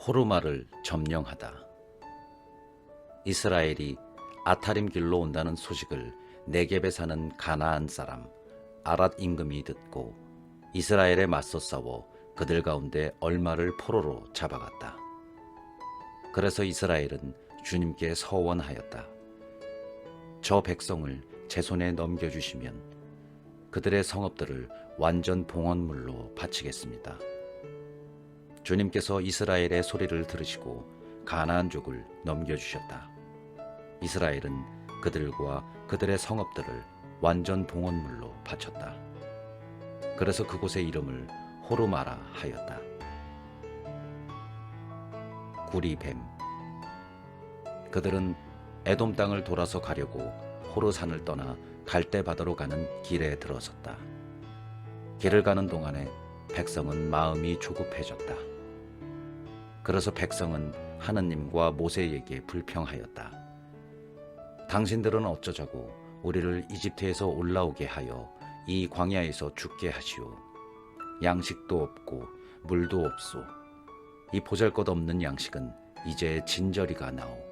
호르마를 점령하다. 이스라엘이 아타림 길로 온다는 소식을 네겝에 사는 가나안 사람 아랏 임금이 듣고 이스라엘에 맞서 싸워 그들 가운데 얼마를 포로로 잡아갔다. 그래서 이스라엘은 주님께 서원하였다. 저 백성을 제 손에 넘겨주시면 그들의 성읍들을 완전 봉헌물로 바치겠습니다. 주님께서 이스라엘의 소리를 들으시고 가나안족을 넘겨주셨다. 이스라엘은 그들과 그들의 성읍들을 완전 봉헌물로 바쳤다. 그래서 그곳의 이름을 호르마라 하였다. 구리뱀. 그들은 에돔 땅을 돌아서 가려고 호르산을 떠나 갈대 바다로 가는 길에 들어섰다. 길을 가는 동안에 백성은 마음이 조급해졌다. 그래서 백성은 하느님과 모세에게 불평하였다. 당신들은 어쩌자고 우리를 이집트에서 올라오게 하여 이 광야에서 죽게 하시오. 양식도 없고 물도 없소. 이 보잘것없는 양식은 이제 진저리가 나오.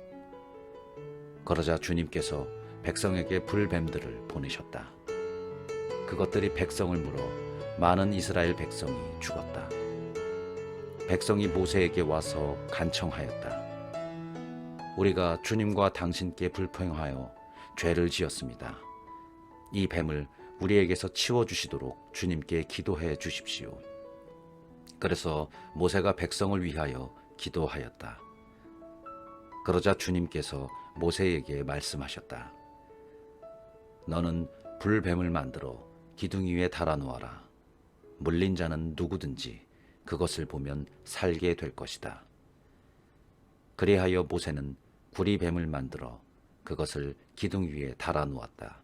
그러자 주님께서 백성에게 불뱀들을 보내셨다. 그것들이 백성을 물어 많은 이스라엘 백성이 죽었다. 백성이 모세에게 와서 간청하였다. 우리가 주님과 당신께 불평하여 죄를 지었습니다. 이 뱀을 우리에게서 치워주시도록 주님께 기도해 주십시오. 그래서 모세가 백성을 위하여 기도하였다. 그러자 주님께서 모세에게 말씀하셨다. 너는 불뱀을 만들어 기둥 위에 달아놓아라. 물린 자는 누구든지 그것을 보면 살게 될 것이다. 그리하여 모세는 구리뱀을 만들어 그것을 기둥 위에 달아놓았다.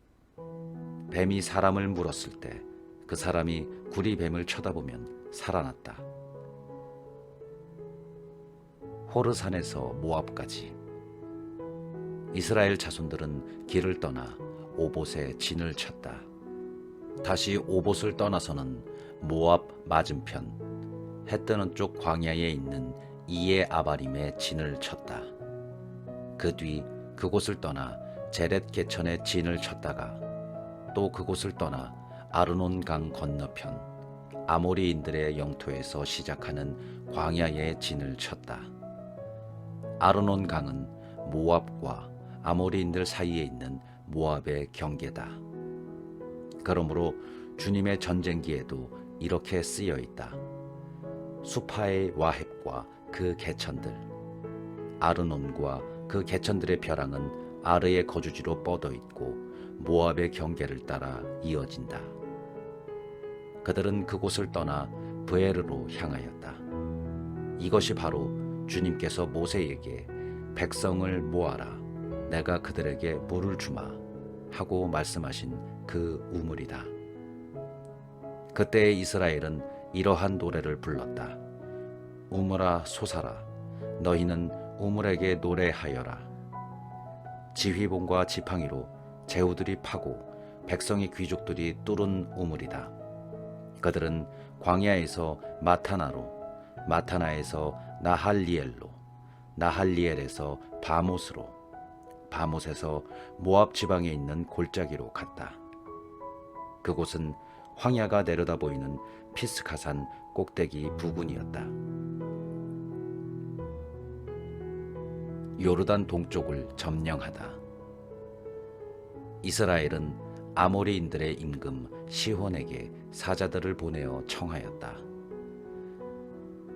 뱀이 사람을 물었을 때 그 사람이 구리뱀을 쳐다보면 살아났다. 호르산에서 모압까지. 이스라엘 자손들은 길을 떠나 오봇에 진을 쳤다. 다시 오봇을 떠나서는 모압 맞은편 해 뜨는 쪽 광야에 있는 이에 아바림에 진을 쳤다. 그 뒤 그곳을 떠나 제렛 게천에 진을 쳤다가 또 그곳을 떠나 아르논 강 건너편 아모리인들의 영토에서 시작하는 광야에 진을 쳤다. 아르논 강은 모압과 아모리인들 사이에 있는 모압의 경계다. 그러므로 주님의 전쟁기에도 이렇게 쓰여 있다. 수파의 와헵과 그 개천들, 아르논과 그 개천들의 벼랑은 아르의 거주지로 뻗어 있고 모압의 경계를 따라 이어진다. 그들은 그곳을 떠나 브에르로 향하였다. 이것이 바로 주님께서 모세에게 백성을 모아라, 내가 그들에게 물을 주마 하고 말씀하신 그 우물이다. 그때 이스라엘은 이러한 노래를 불렀다. 우물아 솟아라, 너희는 우물에게 노래하여라. 지휘봉과 지팡이로 제후들이 파고 백성의 귀족들이 뚫은 우물이다. 그들은 광야에서 마타나로, 마타나에서 나할리엘로, 나할리엘에서 바못으로, 바못에서 모압 지방에 있는 골짜기로 갔다. 그곳은 황야가 내려다 보이는 피스가산 꼭대기 부근이었다. 요르단 동쪽을 점령하다. 이스라엘은 아모리인들의 임금 시혼에게 사자들을 보내어 청하였다.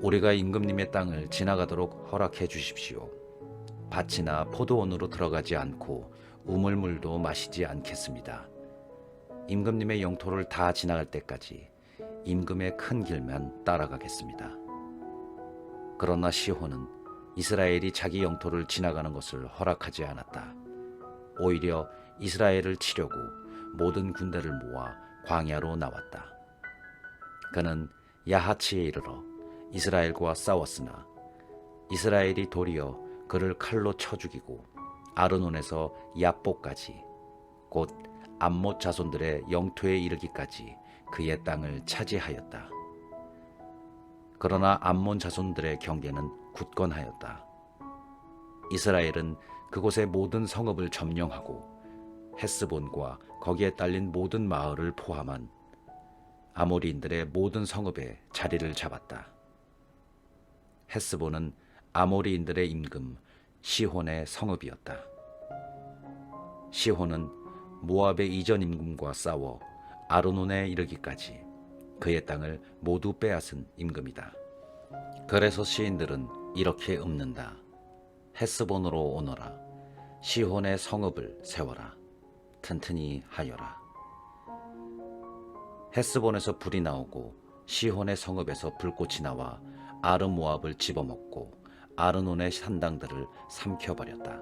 우리가 임금님의 땅을 지나가도록 허락해 주십시오. 밭이나 포도원으로 들어가지 않고 우물물도 마시지 않겠습니다. 임금님의 영토를 다 지나갈 때까지 임금의 큰 길만 따라가겠습니다. 그러나 시혼은 이스라엘이 자기 영토를 지나가는 것을 허락하지 않았다. 오히려 이스라엘을 치려고 모든 군대를 모아 광야로 나왔다. 그는 야하치에 이르러 이스라엘과 싸웠으나 이스라엘이 도리어 그를 칼로 쳐 죽이고 아르논에서 야뽀까지 곧 암못 자손들의 영토에 이르기까지 그의 땅을 차지하였다. 그러나 암몬 자손들의 경계는 굳건하였다. 이스라엘은 그곳의 모든 성읍을 점령하고 헤스본과 거기에 딸린 모든 마을을 포함한 아모리인들의 모든 성읍에 자리를 잡았다. 헤스본은 아모리인들의 임금 시혼의 성읍이었다. 시혼은 모압의 이전 임금과 싸워 아르논에 이르기까지 그의 땅을 모두 빼앗은 임금이다. 그래서 시인들은 이렇게 읊는다. 헤스본으로 오너라. 시혼의 성읍을 세워라. 튼튼히 하여라. 헤스본에서 불이 나오고 시혼의 성읍에서 불꽃이 나와 아르모압을 집어먹고 아르논의 산당들을 삼켜버렸다.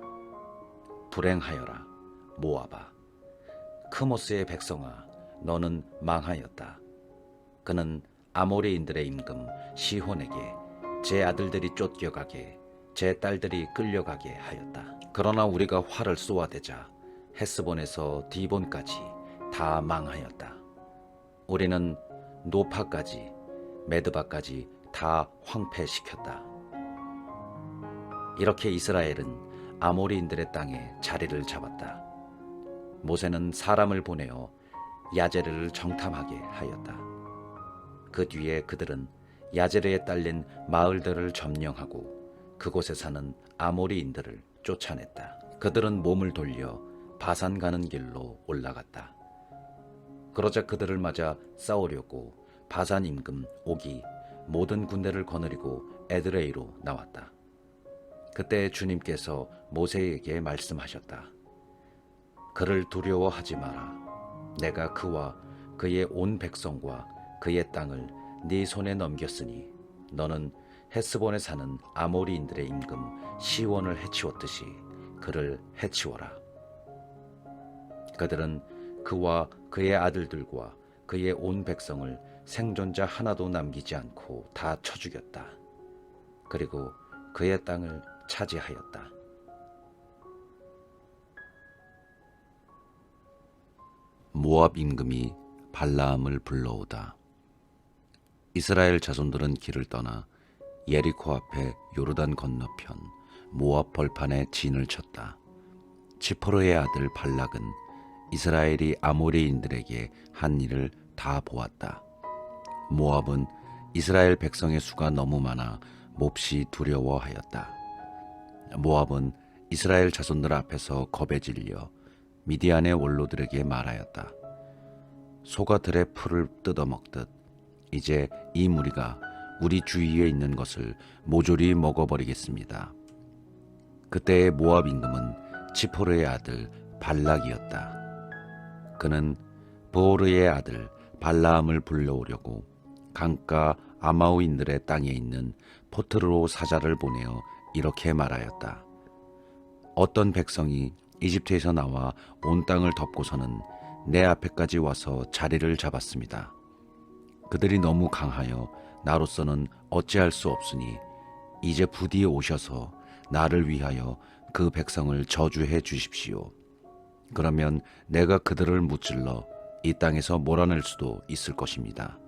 불행하여라 모압아. 크모스의 백성아, 너는 망하였다. 그는 아모리인들의 임금 시혼에게 제 아들들이 쫓겨가게 제 딸들이 끌려가게 하였다. 그러나 우리가 활을 쏘아대자 헤스본에서 디본까지 다 망하였다. 우리는 노파까지 메드바까지 다 황폐시켰다. 이렇게 이스라엘은 아모리인들의 땅에 자리를 잡았다. 모세는 사람을 보내어 야제르를 정탐하게 하였다. 그 뒤에 그들은 야제르에 딸린 마을들을 점령하고 그곳에 사는 아모리인들을 쫓아냈다. 그들은 몸을 돌려 바산 가는 길로 올라갔다. 그러자 그들을 맞아 싸우려고 바산 임금 옥이 모든 군대를 거느리고 에드레이로 나왔다. 그때 주님께서 모세에게 말씀하셨다. 그를 두려워하지 마라. 내가 그와 그의 온 백성과 그의 땅을 네 손에 넘겼으니 너는 헤스본에 사는 아모리인들의 임금 시온을 해치웠듯이 그를 해치워라. 그들은 그와 그의 아들들과 그의 온 백성을 생존자 하나도 남기지 않고 다 쳐 죽였다. 그리고 그의 땅을 차지하였다. 모압 임금이 발라함을 불러오다. 이스라엘 자손들은 길을 떠나 예리코 앞에 요르단 건너편 모압 벌판에 진을 쳤다. 지포르의 아들 발락은 이스라엘이 아모리인들에게 한 일을 다 보았다. 모압은 이스라엘 백성의 수가 너무 많아 몹시 두려워하였다. 모압은 이스라엘 자손들 앞에서 겁에 질려 미디안의 원로들에게 말하였다. 소가 들의 풀을 뜯어먹듯 이제 이 무리가 우리 주위에 있는 것을 모조리 먹어버리겠습니다. 그때의 모압 임금은 지포르의 아들 발락이었다. 그는 보오르의 아들 발라함을 불러오려고 강가 아마우인들의 땅에 있는 포트로 사자를 보내어 이렇게 말하였다. 어떤 백성이 이집트에서 나와 온 땅을 덮고서는 내 앞에까지 와서 자리를 잡았습니다. 그들이 너무 강하여 나로서는 어찌할 수 없으니 이제 부디 오셔서 나를 위하여 그 백성을 저주해 주십시오. 그러면 내가 그들을 무찔러 이 땅에서 몰아낼 수도 있을 것입니다.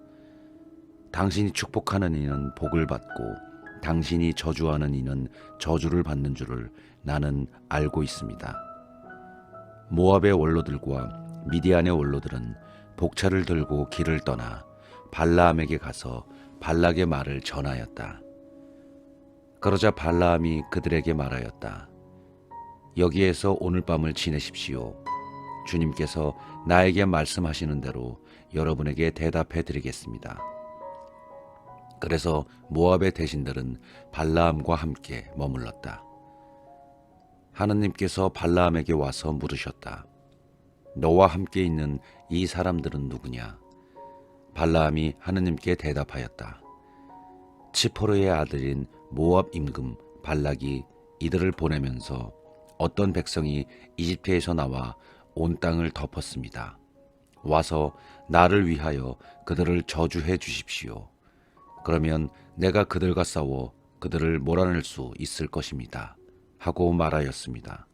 당신이 축복하는 이는 복을 받고 당신이 저주하는 이는 저주를 받는 줄을 나는 알고 있습니다. 모압의 원로들과 미디안의 원로들은 복차를 들고 길을 떠나 발라함에게 가서 발락의 말을 전하였다. 그러자 발라함이 그들에게 말하였다. 여기에서 오늘 밤을 지내십시오. 주님께서 나에게 말씀하시는 대로 여러분에게 대답해 드리겠습니다. 그래서 모압의 대신들은 발라함과 함께 머물렀다. 하느님께서 발라함에게 와서 물으셨다. 너와 함께 있는 이 사람들은 누구냐? 발라함이 하느님께 대답하였다. 치포르의 아들인 모압 임금 발락이 이들을 보내면서 어떤 백성이 이집트에서 나와 온 땅을 덮었습니다. 와서 나를 위하여 그들을 저주해 주십시오. 그러면 내가 그들과 싸워 그들을 몰아낼 수 있을 것입니다. 하고 말하였습니다.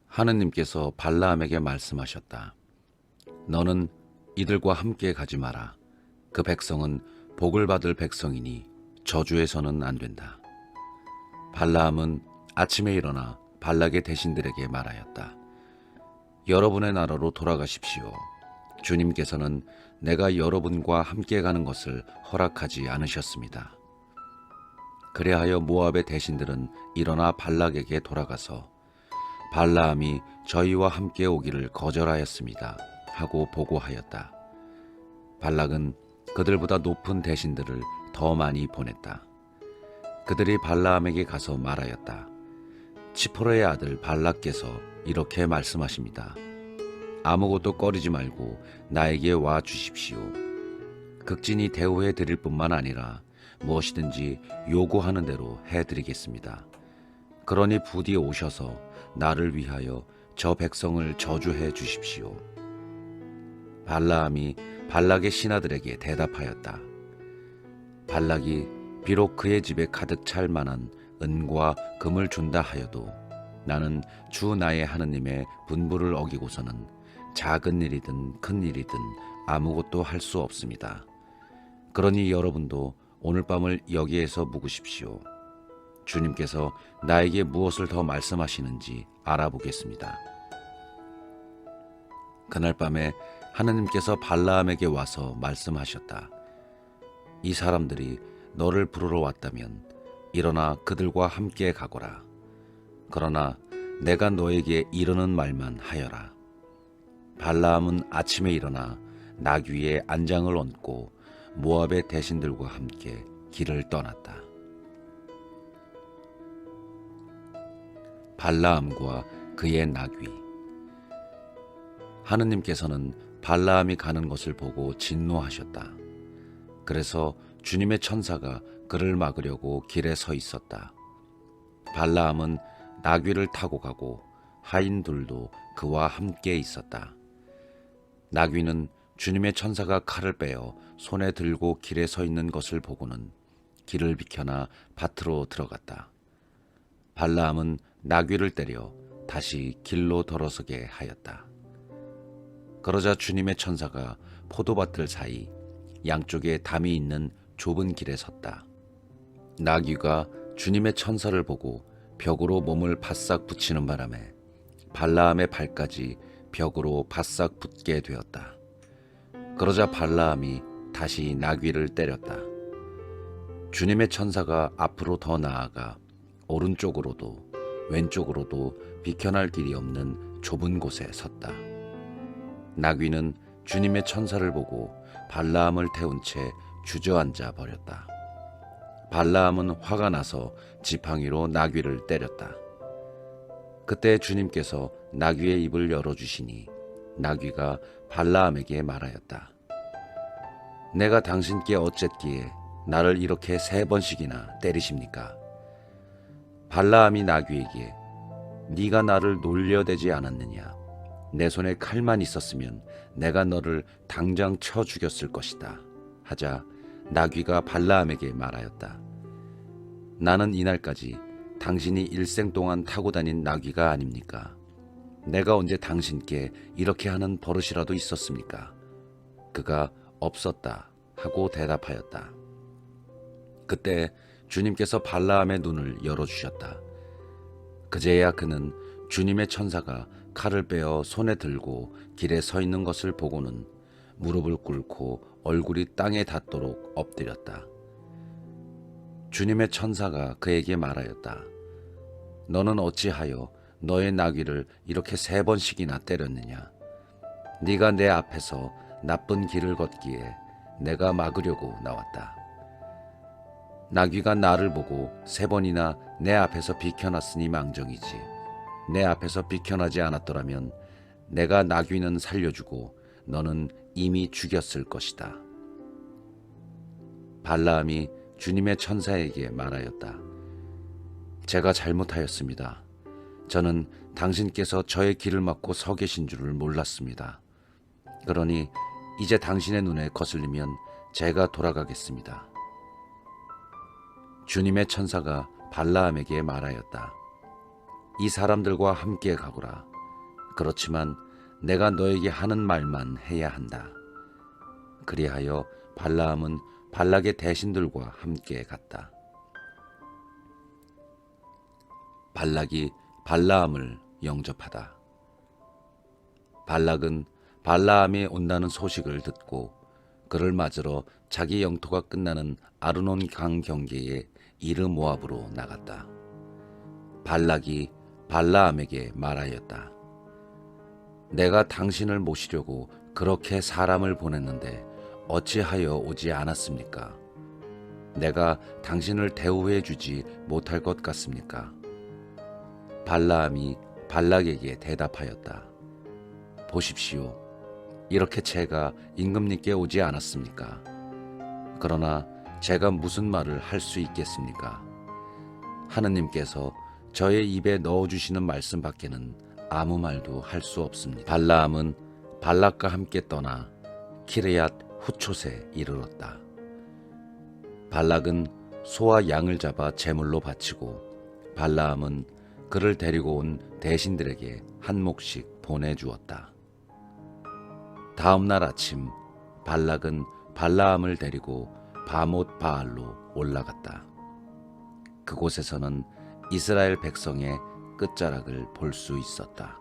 하느님께서 발라함에게 말씀하셨다. 너는 이들과 함께 가지 마라. 그 백성은 복을 받을 백성이니 저주해서는 안 된다. 발라함은 아침에 일어나 발락의 대신들에게 말하였다. 여러분의 나라로 돌아가십시오. 주님께서는 내가 여러분과 함께 가는 것을 허락하지 않으셨습니다. 그리하여 모압의 대신들은 일어나 발락에게 돌아가서 발라함이 저희와 함께 오기를 거절하였습니다 하고 보고하였다. 발락은 그들보다 높은 대신들을 더 많이 보냈다. 그들이 발라함에게 가서 말하였다. 치포르의 아들 발락께서 이렇게 말씀하십니다. 아무것도 꺼리지 말고 나에게 와 주십시오. 극진히 대우해 드릴 뿐만 아니라 무엇이든지 요구하는 대로 해드리겠습니다. 그러니 부디 오셔서 나를 위하여 저 백성을 저주해 주십시오. 발라함이 발락의 신하들에게 대답하였다. 발락이 비록 그의 집에 가득 찰 만한 은과 금을 준다 하여도 나는 주 나의 하느님의 분부를 어기고서는 작은 일이든 큰 일이든 아무것도 할 수 없습니다. 그러니 여러분도 오늘 밤을 여기에서 묵으십시오. 주님께서 나에게 무엇을 더 말씀하시는지 알아보겠습니다. 그날 밤에 하느님께서 발라함에게 와서 말씀하셨다. 이 사람들이 너를 부르러 왔다면 일어나 그들과 함께 가거라. 그러나 내가 너에게 이르는 말만 하여라. 발라함은 아침에 일어나 나귀 위에 안장을 얹고 모압의 대신들과 함께 길을 떠났다. 발라함과 그의 나귀. 하느님께서는 발라함이 가는 것을 보고 진노하셨다. 그래서 주님의 천사가 그를 막으려고 길에 서 있었다. 발라함은 나귀를 타고 가고 하인들도 그와 함께 있었다. 나귀는 주님의 천사가 칼을 빼어 손에 들고 길에 서 있는 것을 보고는 길을 비켜나 밭으로 들어갔다. 발라함은 나귀를 때려 다시 길로 돌아서게 하였다. 그러자 주님의 천사가 포도밭들 사이 양쪽에 담이 있는 좁은 길에 섰다. 나귀가 주님의 천사를 보고 벽으로 몸을 바싹 붙이는 바람에 발라함의 발까지 벽으로 바싹 붙게 되었다. 그러자 발라함이 다시 나귀를 때렸다. 주님의 천사가 앞으로 더 나아가 오른쪽으로도 왼쪽으로도 비켜날 길이 없는 좁은 곳에 섰다. 나귀는 주님의 천사를 보고 발라함을 태운 채 주저앉아 버렸다. 발라함은 화가 나서 지팡이로 나귀를 때렸다. 그때 주님께서 나귀의 입을 열어주시니 나귀가 발라함에게 말하였다. 내가 당신께 어쨌기에 나를 이렇게 3번씩이나 때리십니까? 발라함이 나귀에게 네가 나를 놀려대지 않았느냐? 내 손에 칼만 있었으면 내가 너를 당장 쳐 죽였을 것이다 하자 나귀가 발라함에게 말하였다. 나는 이날까지 당신이 일생 동안 타고 다닌 나귀가 아닙니까? 내가 언제 당신께 이렇게 하는 버릇이라도 있었습니까? 그가 없었다 하고 대답하였다. 그때 주님께서 발라함의 눈을 열어주셨다. 그제야 그는 주님의 천사가 칼을 빼어 손에 들고 길에 서 있는 것을 보고는 무릎을 꿇고 얼굴이 땅에 닿도록 엎드렸다. 주님의 천사가 그에게 말하였다. 너는 어찌하여 너의 나귀를 이렇게 3번씩이나 때렸느냐? 네가 내 앞에서 나쁜 길을 걷기에 내가 막으려고 나왔다. 나귀가 나를 보고 3번이나 내 앞에서 비켜났으니 망정이지. 내 앞에서 비켜나지 않았더라면 내가 나귀는 살려주고 너는 이미 죽였을 것이다. 발라함이 주님의 천사에게 말하였다. 제가 잘못하였습니다. 저는 당신께서 저의 길을 막고 서 계신 줄을 몰랐습니다. 그러니 이제 당신의 눈에 거슬리면 제가 돌아가겠습니다. 주님의 천사가 발라함에게 말하였다. 이 사람들과 함께 가거라. 그렇지만 내가 너에게 하는 말만 해야 한다. 그리하여 발라함은 발락의 대신들과 함께 갔다. 발락이 발라함을 영접하다. 발락은 발라함이 온다는 소식을 듣고 그를 맞으러 자기 영토가 끝나는 아르논 강 경계에 이르 모압으로 나갔다. 발락이 발라함에게 말하였다. 내가 당신을 모시려고 그렇게 사람을 보냈는데 어찌하여 오지 않았습니까? 내가 당신을 대우해 주지 못할 것 같습니까? 발라함이 발락에게 대답하였다. 보십시오. 이렇게 제가 임금님께 오지 않았습니까? 그러나 제가 무슨 말을 할 수 있겠습니까? 하느님께서 저의 입에 넣어주시는 말씀밖에는 아무 말도 할 수 없습니다. 발라함은 발락과 함께 떠나 키르얏 후촛에 이르렀다. 발락은 소와 양을 잡아 제물로 바치고 발라함은 그를 데리고 온 대신들에게 한 몫씩 보내주었다. 다음 날 아침 발락은 발라함을 데리고 바못 바알로 올라갔다. 그곳에서는 이스라엘 백성의 끝자락을 볼 수 있었다.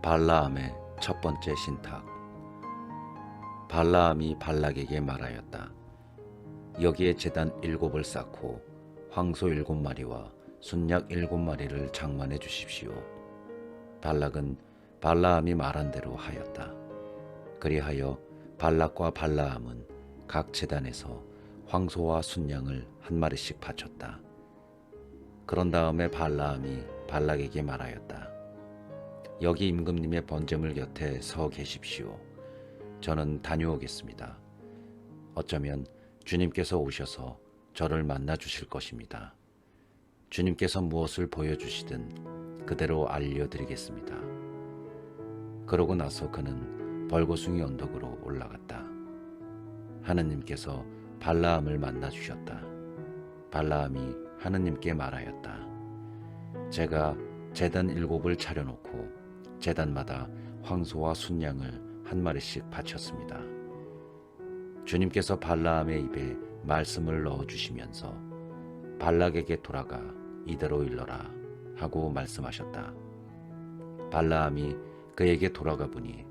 발라함의 첫 번째 신탁. 발라함이 발락에게 말하였다. 여기에 제단 7을 쌓고 황소 7마리와 순양 7마리를 장만해 주십시오. 발락은 발라함이 말한 대로 하였다. 그리하여 발락과 발라함은 각 제단에서 황소와 순양을 한 마리씩 바쳤다. 그런 다음에 발라함이 발락에게 말하였다. 여기 임금님의 번제물 곁에 서 계십시오. 저는 다녀오겠습니다. 어쩌면 주님께서 오셔서 저를 만나 주실 것입니다. 주님께서 무엇을 보여주시든 그대로 알려드리겠습니다. 그러고 나서 그는 벌거숭이 언덕으로 올라갔다. 하느님께서 발라함을 만나 주셨다. 발라함이 하느님께 말하였다. 제가 제단 7을 차려놓고 제단마다 황소와 순양을 한 마리씩 바쳤습니다. 주님께서 발라함의 입에 말씀을 넣어주시면서 발락에게 돌아가 이대로 일러라 하고 말씀하셨다. 발라함이 그에게 돌아가 보니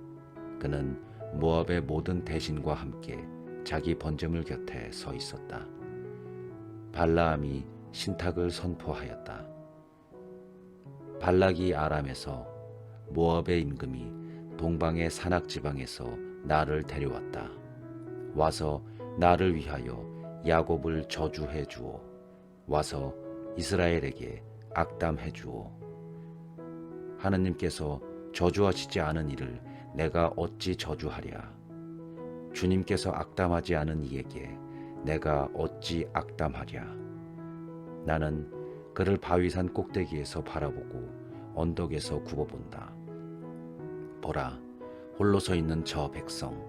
그는 모압의 모든 대신과 함께 자기 번제물 곁에 서 있었다. 발라함이 신탁을 선포하였다. 발락이 아람에서 모압의 임금이 동방의 산악지방에서 나를 데려왔다. 와서 나를 위하여 야곱을 저주해 주오. 와서 이스라엘에게 악담해 주오. 하느님께서 저주하시지 않은 이를 내가 어찌 저주하랴. 주님께서 악담하지 않은 이에게 내가 어찌 악담하랴. 나는 그를 바위산 꼭대기에서 바라보고 언덕에서 굽어본다. 보라, 홀로 서 있는 저 백성,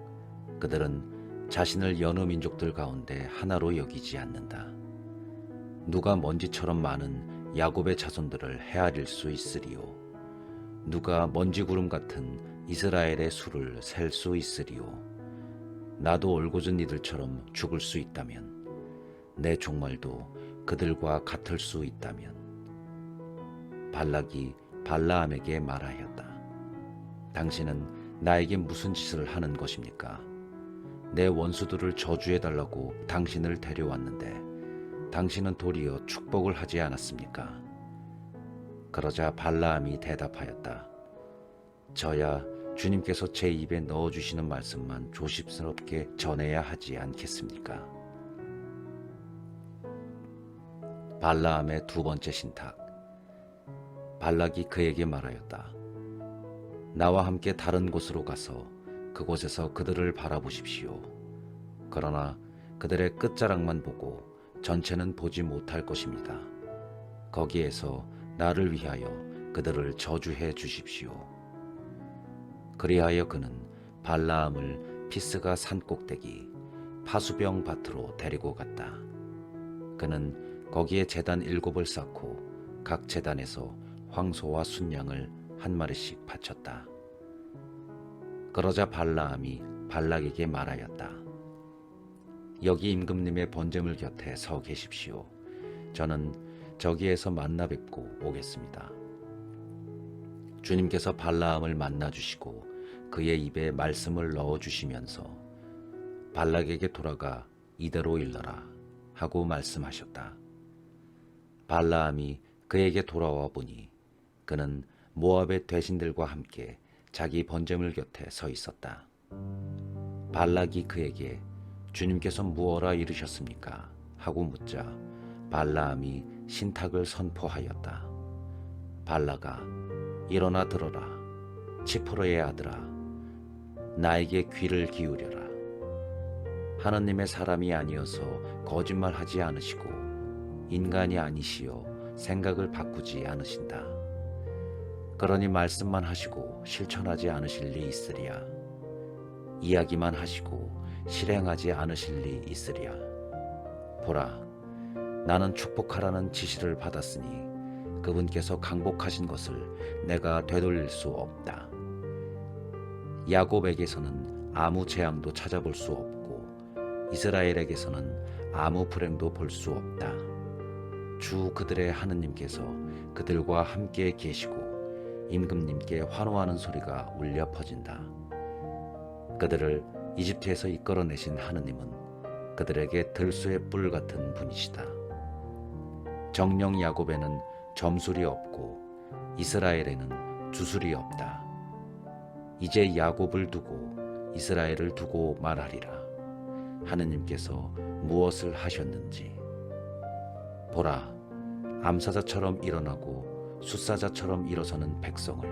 그들은 자신을 여느 민족들 가운데 하나로 여기지 않는다. 누가 먼지처럼 많은 야곱의 자손들을 헤아릴 수 있으리요. 누가 먼지구름 같은 이스라엘의 수를 셀 수 있으리요. 나도 올곧은 이들처럼 죽을 수 있다면, 내 종말도 그들과 같을 수 있다면. 발락이 발라함에게 말하였다. 당신은 나에게 무슨 짓을 하는 것입니까? 내 원수들을 저주해달라고 당신을 데려왔는데 당신은 도리어 축복을 하지 않았습니까? 그러자 발라함이 대답하였다. 저야 주님께서 제 입에 넣어주시는 말씀만 조심스럽게 전해야 하지 않겠습니까? 발라함의 두 번째 신탁. 발락이 그에게 말하였다. 나와 함께 다른 곳으로 가서 그곳에서 그들을 바라보십시오. 그러나 그들의 끝자락만 보고 전체는 보지 못할 것입니다. 거기에서 나를 위하여 그들을 저주해 주십시오. 그리하여 그는 발라함을 피스가 산 꼭대기 파수병 밭으로 데리고 갔다. 그는 거기에 제단 7을 쌓고 각 제단에서 황소와 순양을 한 마리씩 바쳤다. 그러자 발라함이 발락에게 말하였다. 여기 임금님의 번제물 곁에 서 계십시오. 저는 저기에서 만나 뵙고 오겠습니다. 주님께서 발라함을 만나 주시고 그의 입에 말씀을 넣어 주시면서 발락에게 돌아가 이대로 일러라 하고 말씀하셨다. 발라함이 그에게 돌아와 보니 그는 모압의 대신들과 함께 자기 번제물 곁에 서 있었다. 발락이 그에게 주님께서 무엇라 이르셨습니까? 하고 묻자 발라함이 신탁을 선포하였다. 발라가 일어나 들어라. 치포로의 아들아, 나에게 귀를 기울여라. 하나님의 사람이 아니어서 거짓말하지 않으시고 인간이 아니시여 생각을 바꾸지 않으신다. 그러니 말씀만 하시고 실천하지 않으실 리 있으랴. 이야기만 하시고 실행하지 않으실 리 있으랴. 보라, 나는 축복하라는 지시를 받았으니 그분께서 강복하신 것을 내가 되돌릴 수 없다. 야곱에게서는 아무 재앙도 찾아볼 수 없고 이스라엘에게서는 아무 불행도 볼 수 없다. 주 그들의 하느님께서 그들과 함께 계시고 임금님께 환호하는 소리가 울려 퍼진다. 그들을 이집트에서 이끌어내신 하느님은 그들에게 들소의 뿔 같은 분이시다. 정령 야곱에는 점술이 없고 이스라엘에는 주술이 없다. 이제 야곱을 두고 이스라엘을 두고 말하리라. 하느님께서 무엇을 하셨는지. 보라, 암사자처럼 일어나고 숫사자처럼 일어서는 백성을,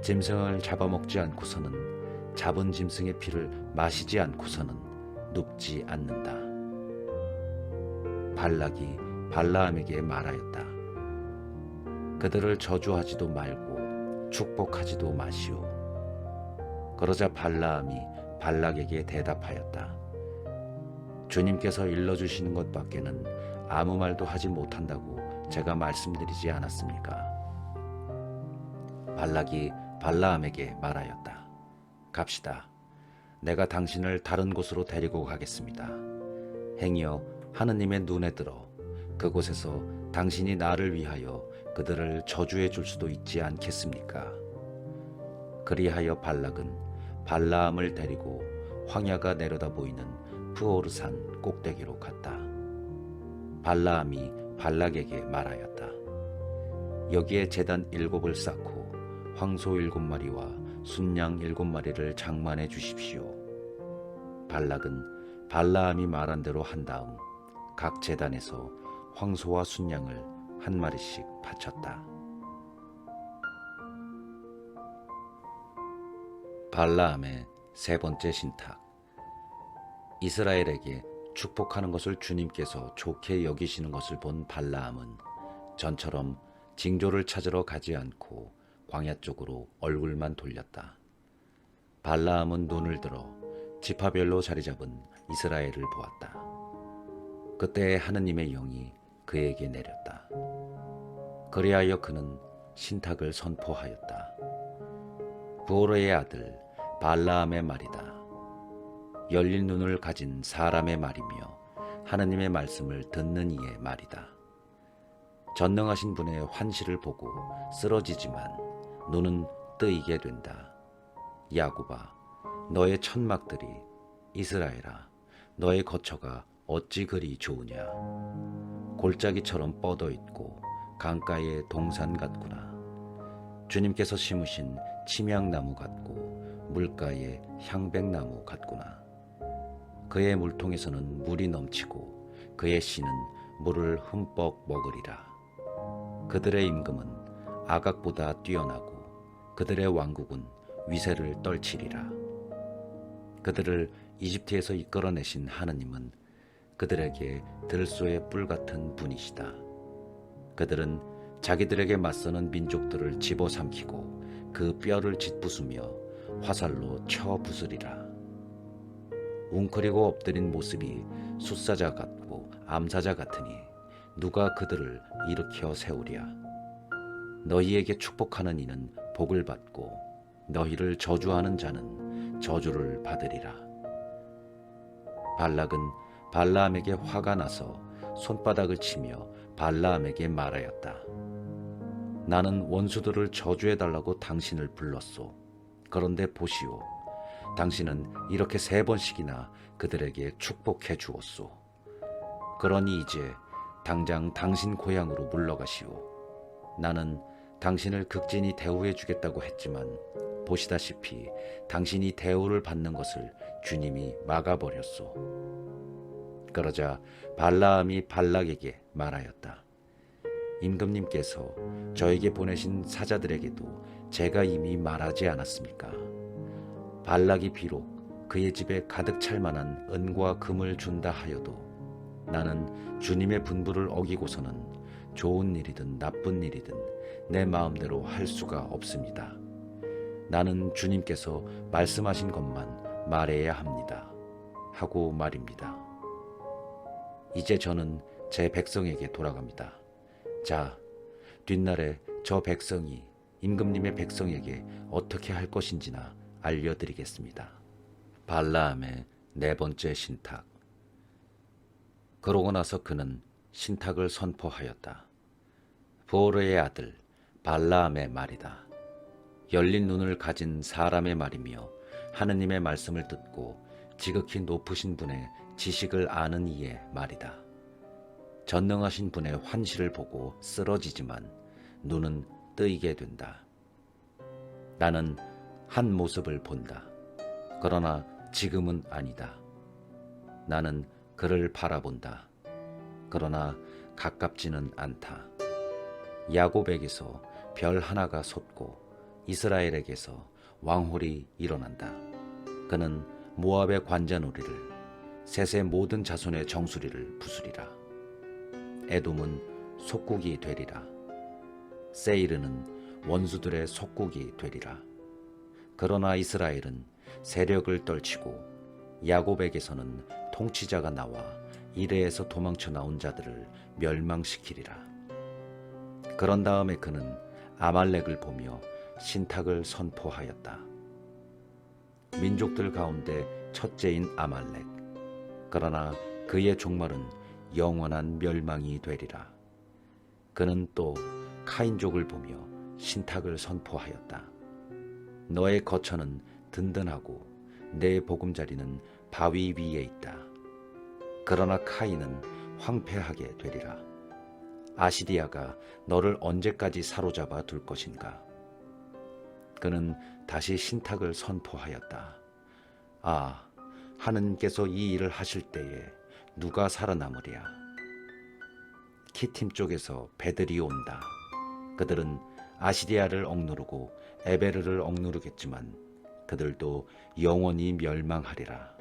짐승을 잡아먹지 않고서는 잡은 짐승의 피를 마시지 않고서는 눕지 않는다. 발락이 발라함에게 말하였다. 그들을 저주하지도 말고 축복하지도 마시오. 그러자 발라함이 발락에게 대답하였다. 주님께서 일러주시는 것밖에는 아무 말도 하지 못한다고 제가 말씀드리지 않았습니까? 발락이 발라함에게 말하였다. 갑시다. 내가 당신을 다른 곳으로 데리고 가겠습니다. 행여 하느님의 눈에 들어 그곳에서 당신이 나를 위하여 그들을 저주해 줄 수도 있지 않겠습니까? 그리하여 발락은 발라함을 데리고 황야가 내려다 보이는 프오르산 꼭대기로 갔다. 발라함이 발락에게 말하였다. 여기에 제단 7을 쌓고 황소 7마리와 순양 7마리를 장만해 주십시오. 발락은 발라함이 말한 대로 한 다음 각 제단에서 황소와 순양을 한 마리씩 바쳤다. 발라함의 세 번째 신탁. 이스라엘에게 축복하는 것을 주님께서 좋게 여기시는 것을 본 발라함은 전처럼 징조를 찾으러 가지 않고 광야 쪽으로 얼굴만 돌렸다. 발라함은 눈을 들어 지파별로 자리 잡은 이스라엘을 보았다. 그때 하느님의 영이 그에게 내렸다. 그리하여 그는 신탁을 선포하였다. 부오르의 아들 발라함의 말이다. 열린 눈을 가진 사람의 말이며 하느님의 말씀을 듣는 이의 말이다. 전능하신 분의 환시를 보고 쓰러지지만 눈은 뜨이게 된다. 야곱아, 너의 천막들이, 이스라엘아, 너의 거처가 어찌 그리 좋으냐. 골짜기처럼 뻗어 있고 강가의 동산 같구나. 주님께서 심으신 침향나무 같고 물가의 향백나무 같구나. 그의 물통에서는 물이 넘치고 그의 씨는 물을 흠뻑 먹으리라. 그들의 임금은 아각보다 뛰어나고 그들의 왕국은 위세를 떨치리라. 그들을 이집트에서 이끌어내신 하느님은 그들에게 들소의 뿔 같은 분이시다. 그들은 자기들에게 맞서는 민족들을 집어삼키고 그 뼈를 짓부수며 화살로 쳐 부수리라. 웅크리고 엎드린 모습이 숫사자 같고 암사자 같으니 누가 그들을 일으켜 세우랴. 너희에게 축복하는 이는 복을 받고 너희를 저주하는 자는 저주를 받으리라. 발락은 발라암에게 화가 나서 손바닥을 치며 발라암에게 말하였다. 나는 원수들을 저주해달라고 당신을 불렀소. 그런데 보시오. 당신은 이렇게 3번씩이나 그들에게 축복해 주었소. 그러니 이제 당장 당신 고향으로 물러가시오. 나는 당신을 극진히 대우해 주겠다고 했지만 보시다시피 당신이 대우를 받는 것을 주님이 막아버렸소. 그러자 발라암이 발락에게 말하였다. 임금님께서 저에게 보내신 사자들에게도 제가 이미 말하지 않았습니까? 발락이 비록 그의 집에 가득 찰 만한 은과 금을 준다 하여도 나는 주님의 분부를 어기고서는 좋은 일이든 나쁜 일이든 내 마음대로 할 수가 없습니다. 나는 주님께서 말씀하신 것만 말해야 합니다. 하고 말입니다. 이제 저는 제 백성에게 돌아갑니다. 자, 뒷날에 저 백성이 임금님의 백성에게 어떻게 할 것인지나 알려드리겠습니다. 발라암의 4번째 신탁. 그러고 나서 그는 신탁을 선포하였다. 보르의 아들 발라암의 말이다. 열린 눈을 가진 사람의 말이며 하느님의 말씀을 듣고 지극히 높으신 분의 지식을 아는 이의 말이다. 전능하신 분의 환시를 보고 쓰러지지만 눈은 뜨이게 된다. 나는 한 모습을 본다. 그러나 지금은 아니다. 나는 그를 바라본다. 그러나 가깝지는 않다. 야곱에게서 별 하나가 솟고 이스라엘에게서 왕홀이 일어난다. 그는 모압의 관자놀이를, 셋의 모든 자손의 정수리를 부수리라. 에돔은 속국이 되리라. 세이르는 원수들의 속국이 되리라. 그러나 이스라엘은 세력을 떨치고 야곱에게서는 통치자가 나와 이레에서 도망쳐 나온 자들을 멸망시키리라. 그런 다음에 그는 아말렉을 보며 신탁을 선포하였다. 민족들 가운데 첫째인 아말렉. 그러나 그의 종말은 영원한 멸망이 되리라. 그는 또 카인족을 보며 신탁을 선포하였다. 너의 거처는 든든하고 내 보금자리는 바위 위에 있다. 그러나 카인은 황폐하게 되리라. 아시리아가 너를 언제까지 사로잡아 둘 것인가? 그는 다시 신탁을 선포하였다. 아, 하느님께서 이 일을 하실 때에 누가 살아남으랴? 키팀 쪽에서 배들이 온다. 그들은 아시리아를 억누르고 에베르를 억누르겠지만 그들도 영원히 멸망하리라.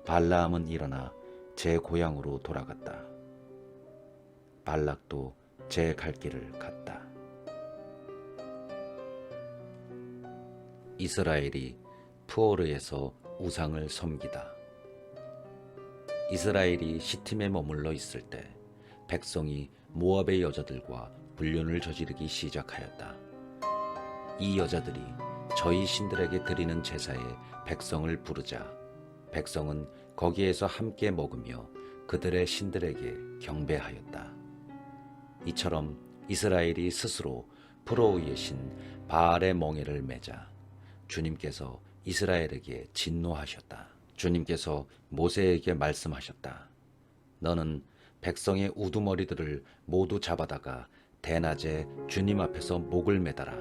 발라암은 일어나 제 고향으로 돌아갔다. 발락도 제 갈 길을 갔다. 이스라엘이 푸오르에서 우상을 섬기다. 이스라엘이 시팀에 머물러 있을 때 백성이 모압의 여자들과 불륜을 저지르기 시작하였다. 이 여자들이 저희 신들에게 드리는 제사에 백성을 부르자 백성은 거기에서 함께 먹으며 그들의 신들에게 경배하였다. 이처럼 이스라엘이 스스로 프로우의 신 바알의 멍에를 매자 주님께서 이스라엘에게 진노하셨다. 주님께서 모세에게 말씀하셨다. 너는 백성의 우두머리들을 모두 잡아다가 대낮에 주님 앞에서 목을 매달아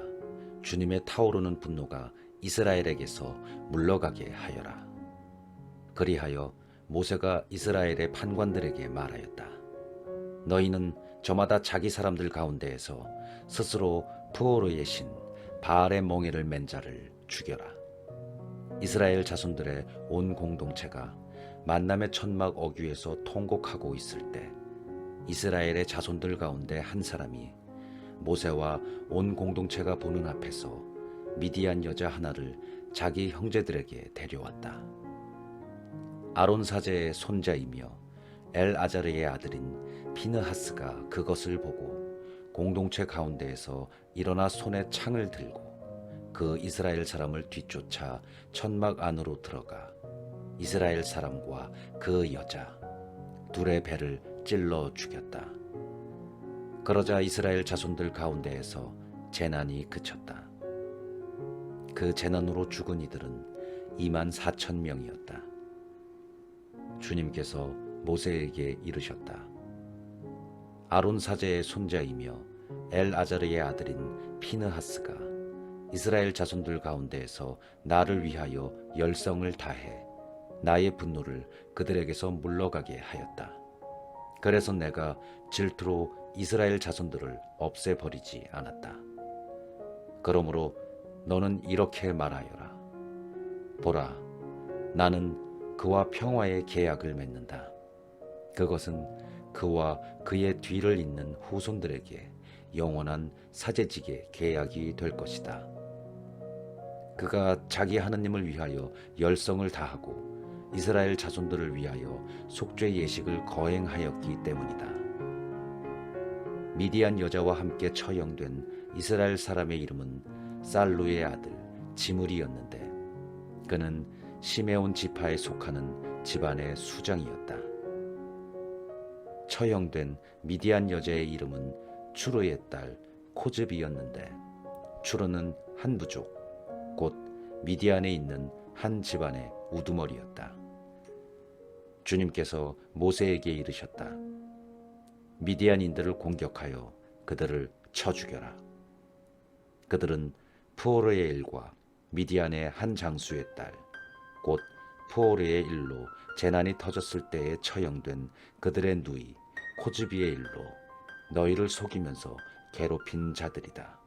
주님의 타오르는 분노가 이스라엘에게서 물러가게 하여라. 그리하여 모세가 이스라엘의 판관들에게 말하였다. 너희는 저마다 자기 사람들 가운데에서 스스로 푸오르의 신 바알의 멍에를 맨 자를 죽여라. 이스라엘 자손들의 온 공동체가 만남의 천막 어귀에서 통곡하고 있을 때 이스라엘의 자손들 가운데 한 사람이 모세와 온 공동체가 보는 앞에서 미디안 여자 하나를 자기 형제들에게 데려왔다. 아론 사제의 손자이며 엘아자르의 아들인 피느하스가 그것을 보고 공동체 가운데에서 일어나 손에 창을 들고 그 이스라엘 사람을 뒤쫓아 천막 안으로 들어가 이스라엘 사람과 그 여자 둘의 배를 찔러 죽였다. 그러자 이스라엘 자손들 가운데에서 재난이 그쳤다. 그 재난으로 죽은 이들은 24,000명이었다. 주님께서 모세에게 이르셨다. 아론 사제의 손자이며 엘아자르의 아들인 피느하스가 이스라엘 자손들 가운데에서 나를 위하여 열성을 다해 나의 분노를 그들에게서 물러가게 하였다. 그래서 내가 질투로 이스라엘 자손들을 없애버리지 않았다. 그러므로 너는 이렇게 말하여라. 보라, 나는 그와 평화의 계약을 맺는다. 그것은 그와 그의 뒤를 잇는 후손들에게 영원한 사제직의 계약이 될 것이다. 그가 자기 하느님을 위하여 열성을 다하고 이스라엘 자손들을 위하여 속죄 예식을 거행하였기 때문이다. 미디안 여자와 함께 처형된 이스라엘 사람의 이름은 살루의 아들 지므리였는데 그는 시메온 지파에 속하는 집안의 수장이었다. 처형된 미디안 여자의 이름은 추르의 딸 코즈비였는데 추르는 한 부족 곧 미디안에 있는 한 집안의 우두머리였다. 주님께서 모세에게 이르셨다. 미디안인들을 공격하여 그들을 쳐 죽여라. 그들은 푸오르의 일과 미디안의 한 장수의 딸 곧 푸오르의 일로 재난이 터졌을 때에 처형된 그들의 누이 코즈비의 일로 너희를 속이면서 괴롭힌 자들이다.